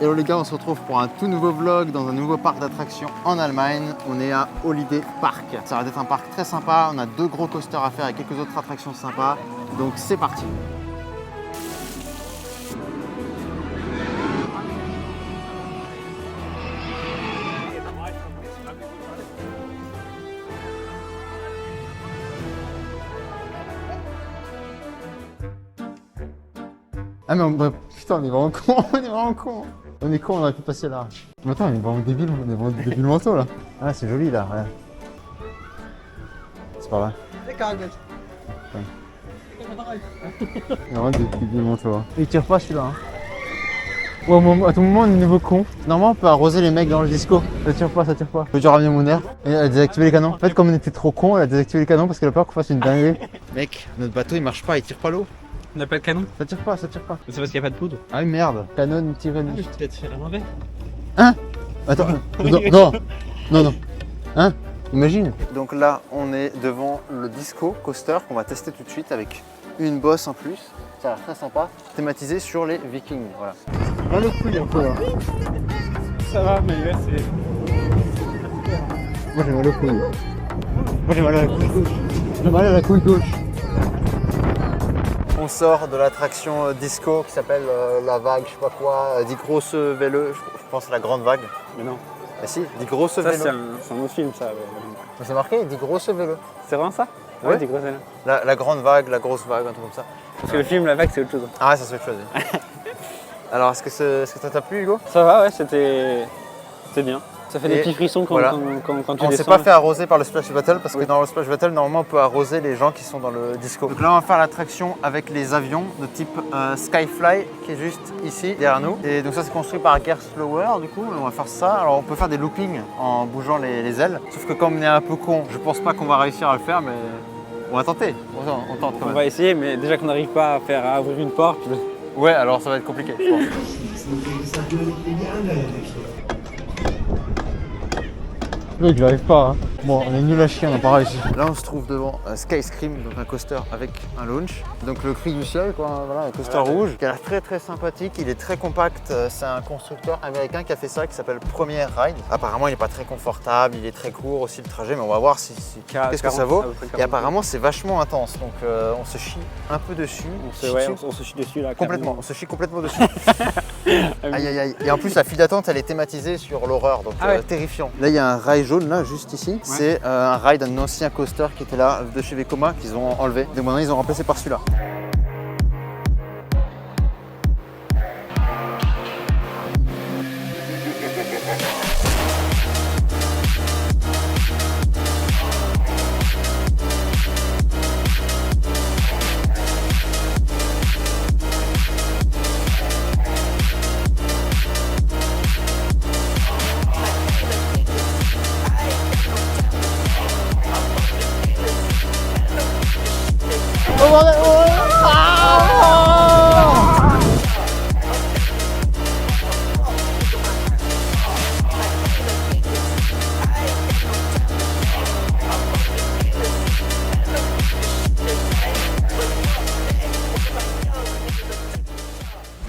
Hello les gars, on se retrouve pour un tout nouveau vlog dans un nouveau parc d'attractions en Allemagne. On est à Holiday Park. Ça va être un parc très sympa. On a 2 gros coasters à faire et quelques autres attractions sympas. Donc c'est parti. Ah mais putain, on est vraiment con, on est vraiment con. On est con, on aurait pu passer là. Mais attends, on est vraiment débile, on est vraiment débile manteau là. Ah c'est joli là, ouais. C'est par là. Ouais. On est vraiment débile manteau. Hein. Il tire pas celui-là. Hein. Ouais, à tout moment on est nouveau con. Normalement on peut arroser les mecs dans le disco. Ça tire pas, ça tire pas. Peux-tu ramener mon air et elle a désactivé les canons. En fait comme on était trop con, elle a désactivé les canons parce qu'elle a peur qu'on fasse une dinguerie. Mec, notre bateau il marche pas, il tire pas l'eau. On n'a pas de canon. Ça tire pas, ça tire pas. C'est parce qu'il n'y a pas de poudre. Ah oui merde, canon tiré. Je vais peut-être faire un mauvais. Hein? Attends, non. Hein? Imagine. Donc là, on est devant le disco coaster qu'on va tester tout de suite avec une bosse en plus. Ça a l'air très sympa, thématisé sur les Vikings. Voilà. Ah le couille un peu là. Ça va, mais là c'est. Moi j'ai mal au couille. Moi j'ai mal à la couille gauche. J'ai mal à la couille gauche. On sort de l'attraction disco qui s'appelle la vague, je sais pas quoi, Die Grosse Welle, je pense à la grande vague. Mais non. Ah si, Die Grosse Ça, Welle. c'est un autre film, ça. C'est marqué Die Grosse Welle. C'est vraiment ça? Ouais. Die Grosse Welle. La grande vague, la grosse vague, un truc comme ça. Parce que le film, la vague, c'est autre chose. Ah, ça c'est autre chose. Alors, est-ce que ça t'a plu, Hugo? Ça va, ouais, c'était bien. Ça fait des petits frissons quand, voilà. quand tu On descends. s'est pas fait arroser par le Splash Battle parce que dans le Splash Battle, normalement, on peut arroser les gens qui sont dans le disco. Donc là, on va faire l'attraction avec les avions de type Skyfly qui est juste ici, derrière nous. Et donc ça, c'est construit par Gerstlauer, du coup, on va faire ça. Alors, on peut faire des loopings en bougeant les ailes. Sauf que comme on est un peu con, je pense pas qu'on va réussir à le faire, mais on va tenter. On tente quand On même. va essayer, mais déjà qu'on n'arrive pas à ouvrir une porte. Ouais, alors ça va être compliqué, je pense. Mec, j'arrive pas. Hein. Bon, on est nul à chier, on n'a pas réussi. Là, on se trouve devant Skyscream, donc un coaster avec un launch. Donc le cri du ciel, quoi. Voilà, un coaster rouge qui a l'air très très sympathique. Il est très compact. C'est un constructeur américain qui a fait ça, qui s'appelle Premier Ride. Apparemment, il n'est pas très confortable, il est très court aussi le trajet, mais on va voir qu'est-ce que ça vaut. Et apparemment, c'est vachement intense. Donc on se chie un peu dessus. On se chie dessus là. Complètement, on se chie complètement dessus. Aïe aïe aïe. Et en plus, la file d'attente, elle est thématisée sur l'horreur, donc terrifiant. Là, il y a un rail jaune, là, juste ici. Ouais. C'est un ride d'un ancien coaster qui était là, de chez Vekoma, qu'ils ont enlevé. Donc maintenant, ils ont remplacé par celui-là.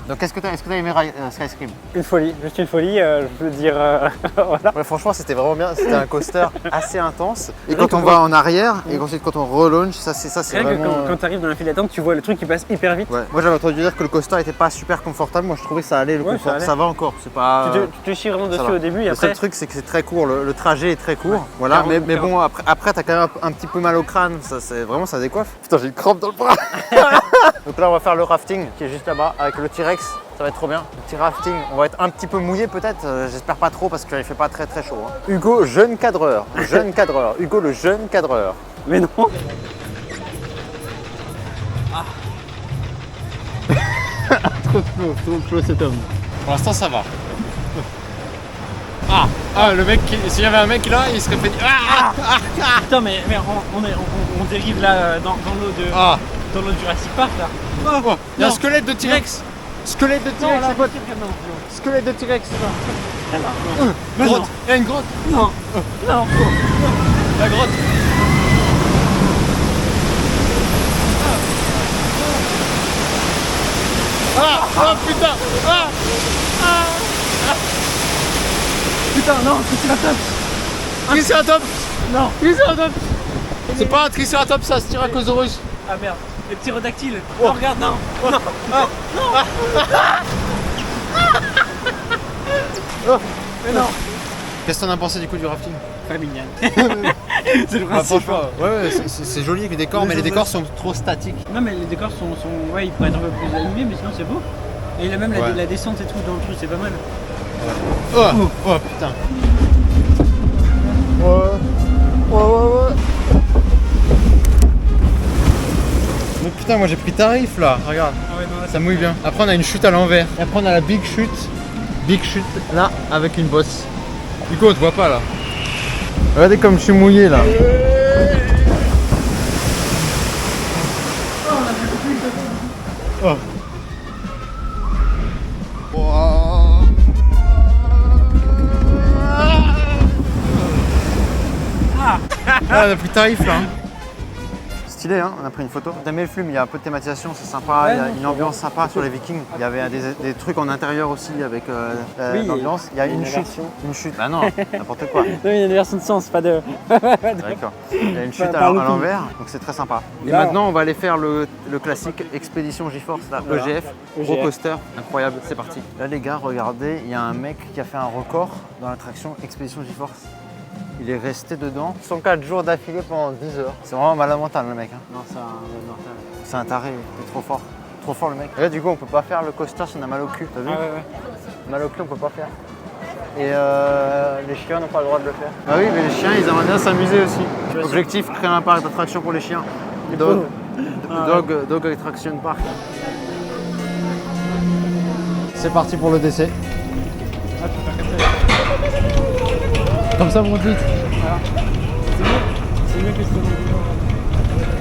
Donc est-ce que t'as aimé Skyscream? Une folie, juste une folie, je peux dire. Voilà. Ouais, franchement, c'était vraiment bien. C'était un coaster assez intense. Et quand on va en arrière, et ensuite quand on relaunch, ça c'est vraiment. Quand tu arrives dans la file d'attente, tu vois le truc qui passe hyper vite. Ouais. Moi j'avais entendu dire que le coaster était pas super confortable. Moi je trouvais que ça allait, le confort. Ça va encore. C'est pas. Tu te chies vraiment dessus au début et le après. seul truc c'est que c'est très court. Le trajet est très court. Voilà. Mais bon, après t'as quand même un petit peu mal au crâne. Ça décoiffe. Putain, j'ai une crampe dans le bras. Donc là on va faire le rafting qui est juste là-bas avec le T-Rex. Ça va être trop bien. Le petit rafting, on va être un petit peu mouillé peut-être, j'espère pas trop parce qu'il fait pas très très chaud. Hein. Hugo, jeune cadreur. Jeune cadreur. Hugo, le jeune cadreur. Mais non. Ah. trop clos cet homme. Pour l'instant ça va. Le mec, s'il y avait un mec là, il serait fait. Putain, mais on dérive là dans l'eau de Jurassic Park là. Il y a un squelette de T-Rex. Squelette de T-Rex, c'est quoi? Squelette de T-Rex. Grotte. Il y a une grotte. Non. La grotte. Ah putain. Putain, non, Triceratops. Triceratops. Non. Triceratops. C'est pas un Triceratops, ça, Styracosaurus. Ah merde, les ptérodactyles. Oh, regarde, non. Non. Mais non. Qu'est-ce que t'en as pensé du coup du rafting? Très mignonne. C'est le Bah, principe. franchement, ouais, c'est joli les décors, mais les décors sont trop statiques. Non, mais les décors sont ouais, ils pourraient être un peu plus animés, mais sinon c'est beau. Et il a même Ouais. la descente et tout dans le truc, c'est pas mal. Oh putain. Ouais. Mais putain, moi j'ai pris tarif là, regarde, Ah ouais, non, ça mouille bien. Après on a une chute à l'envers. Et après on a la big chute là avec une bosse. Du coup on te voit pas là. Regardez comme je suis mouillé là. Oh. Ah, on a pris tarif là. Hein. Stylé, hein, on a pris une photo. T'as aimé le film, il y a un peu de thématisation, c'est sympa, Ouais, il y a non, une ambiance sympa sur les Vikings. Il y avait des trucs en intérieur aussi avec Oui, l'ambiance. Il y a une chute. version. Une chute. Bah non, n'importe quoi. Non, il y a une version de sens, pas de. D'accord. Il y a une chute Pas à looping. l'envers, donc c'est très sympa. Et Là, maintenant, on va aller faire le classique Expédition GeForce, là, Voilà. EGF, gros EGF. coaster, incroyable, c'est parti. Là les gars, regardez, il y a un mec qui a fait un record dans l'attraction Expédition GeForce. Il est resté dedans 104 jours d'affilée pendant 10 heures. C'est vraiment malade mental le mec. Hein. Non, c'est un mortel. C'est un taré, il est trop fort. Trop fort le mec. Et là du coup on peut pas faire le coaster si on a mal au cul, t'as vu? Ah ouais. Mal au cul on peut pas faire. Et les chiens n'ont pas le droit de le faire. Ah oui mais les chiens ils aimeraient bien s'amuser aussi. Objectif, créer un parc d'attractions pour les chiens. Dog Attraction Park. C'est parti pour le décès. Comme ça vous dites. C'est mieux que ce qu'on a dit.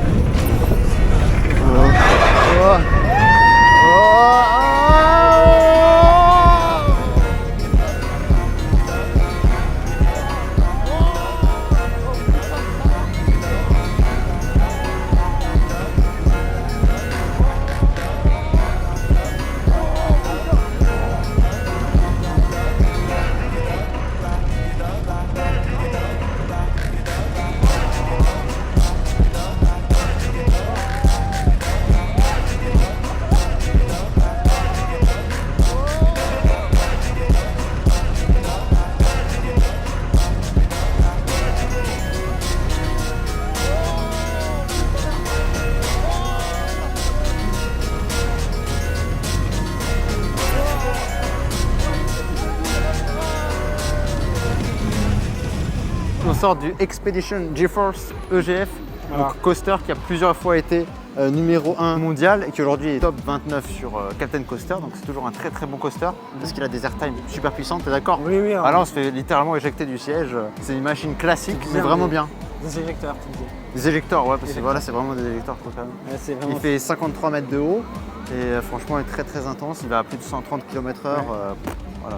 On sort du Expedition GeForce EGF, Voilà. donc coaster qui a plusieurs fois été numéro 1 mondial et qui aujourd'hui est top 29 sur Captain Coaster, donc c'est toujours un très très bon coaster parce qu'il a des airtime super puissantes, t'es d'accord? Oui, oui. Ah là on se fait littéralement éjecter du siège, c'est une machine classique C'est mais bien, vraiment mais- bien. Des éjecteurs, tu disais. Des éjecteurs, ouais, parce que voilà, c'est vraiment des éjecteurs totalement. Ouais, c'est Il vraiment. fait 53 mètres de haut et franchement il est très très intense, il va à plus de 130 km/h. Voilà,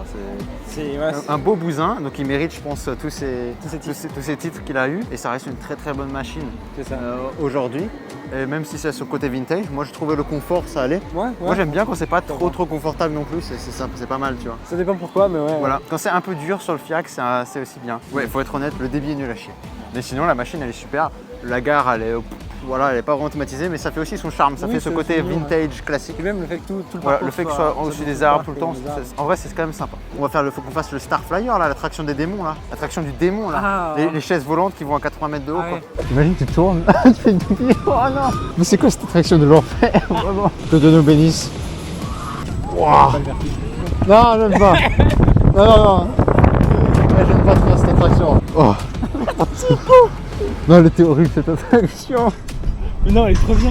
c'est Ouais, un beau bousin, donc il mérite je pense tous ces titres. titres qu'il a eu et ça reste une très très bonne machine C'est ça. aujourd'hui. Et même si c'est sur le côté vintage, moi je trouvais le confort ça allait. Ouais. Moi j'aime bien quand c'est pas trop confortable non plus, c'est pas mal tu vois. Ça dépend pourquoi, mais ouais. Voilà, quand c'est un peu dur sur le fiac, c'est aussi bien. Ouais, faut être honnête, le débit est nul à chier. Mais sinon la machine elle est super, la gare elle est, voilà, elle est pas vraiment thématisée, mais ça fait aussi son charme, ça Oui, fait ce c'est côté mignon, vintage classique. Et même le fait que tout le Voilà, parcours le fait que ce soit au-dessus des arbres tout le temps, en vrai c'est quand même sympa. Faut qu'on fasse le Star Flyer là, l'attraction des démons là, l'attraction du démon là, Ah, les chaises volantes qui vont à 80 mètres de haut Ah quoi. ouais. Imagine tu tournes, tu fais une toupie. Oh non. Mais c'est quoi cette attraction de l'enfer? Vraiment. Que Dieu nous bénisse. Waouh. Non, j'aime pas. Non. J'aime pas trop cette attraction. Oh. Non, elle était horrible cette attraction. Mais non, elle est trop bien.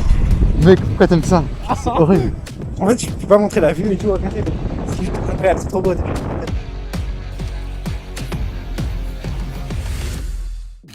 Mec, pourquoi t'aimes ça? C'est horrible. En fait, je peux pas montrer la vue et tout, regardez. C'est juste incroyable, c'est trop beau.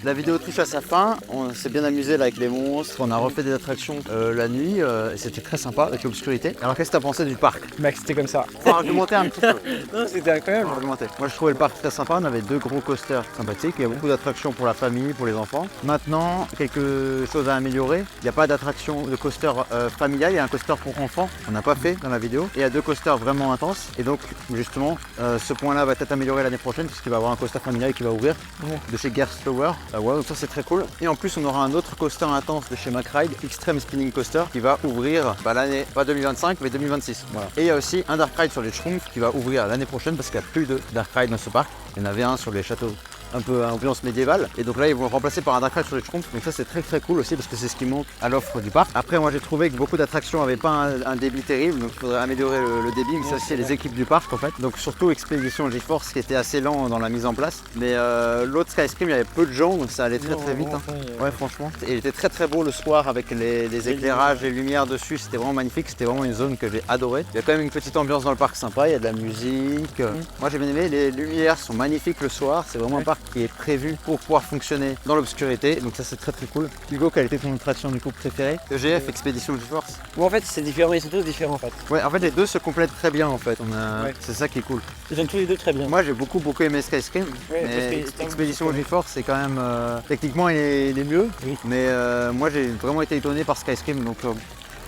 La vidéo touche à sa fin. On s'est bien amusé là avec les monstres. On a refait des attractions la nuit et c'était très sympa avec l'obscurité. Alors qu'est-ce que t'as pensé du parc? Mec, c'était comme ça. Faut argumenter un petit peu. Non, c'était incroyable. Faut argumenter. Moi je trouvais le parc très sympa. On avait 2 gros coasters sympathiques. Il y a beaucoup d'attractions pour la famille, pour les enfants. Maintenant, quelque chose à améliorer. Il n'y a pas d'attraction de coaster familial. Il y a un coaster pour enfants. On n'a pas fait dans la vidéo. Et il y a 2 coasters vraiment intenses. Et donc justement, ce point-là va être amélioré l'année prochaine puisqu'il va y avoir un coaster familial qui va ouvrir de chez Gerst Tower. Ouais, donc ça c'est très cool. Et en plus on aura un autre coaster intense de chez McRide, Extreme Spinning Coaster, qui va ouvrir l'année, pas 2025 mais 2026. Voilà. Et il y a aussi un Dark Ride sur les Schtroumpfs qui va ouvrir l'année prochaine parce qu'il n'y a plus de Dark Ride dans ce parc. Il y en avait un sur les châteaux un peu à ambiance médiévale et donc là ils vont le remplacer par un Dark Ride sur les Schtroumpfs, donc ça c'est très cool aussi parce que c'est ce qui manque à l'offre du parc. Après moi j'ai trouvé que beaucoup d'attractions n'avaient pas un débit terrible, donc il faudrait améliorer le débit, mais ça aussi les équipes du parc en fait, donc surtout Expedition GeForce qui était assez lent dans la mise en place, mais l'autre Sky Scream il y avait peu de gens donc ça allait très vite hein. Ouais franchement, et il était très beau le soir avec les éclairages, les lumières dessus, c'était vraiment magnifique, c'était vraiment une zone que j'ai adorée. Il y a quand même une petite ambiance dans le parc sympa, il y a de la musique, moi j'ai bien aimé, les lumières sont magnifiques le soir, c'est vraiment un parc qui est prévu pour pouvoir fonctionner dans l'obscurité, donc ça c'est très cool. Hugo, quelle était ton attraction du coup préférée? EGF, Expedition GeForce. Bon, en fait, c'est différent, ils sont tous différents en fait. Ouais, en fait les deux se complètent très bien en fait, c'est ça qui est cool. Ils sont tous les deux très bien. Moi j'ai beaucoup aimé Sky Scream, mais Expedition GeForce c'est quand même, techniquement il est mieux, mais moi j'ai vraiment été étonné par Sky Scream, donc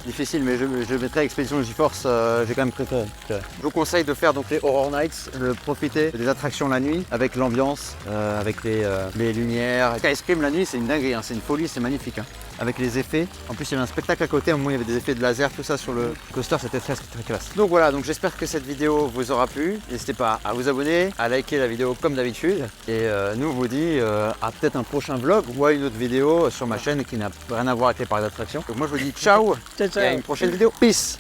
difficile, mais je mettrai Expedition GeForce, j'ai quand même préféré. Je vous conseille de faire donc les Horror Nights, de profiter des attractions la nuit, avec l'ambiance, avec les lumières. Sky Scream la nuit c'est une dinguerie, hein, c'est une folie, c'est magnifique. Hein. Avec les effets, en plus il y avait un spectacle à côté, à un moment il y avait des effets de laser, tout ça sur le coaster, c'était très classe. Donc voilà, donc j'espère que cette vidéo vous aura plu. N'hésitez pas à vous abonner, à liker la vidéo comme d'habitude. Et nous on vous dit à peut-être un prochain vlog ou à une autre vidéo sur ma chaîne qui n'a rien à voir avec les parcs d'attractions. Donc moi je vous dis ciao. Et à une prochaine vidéo. Peace.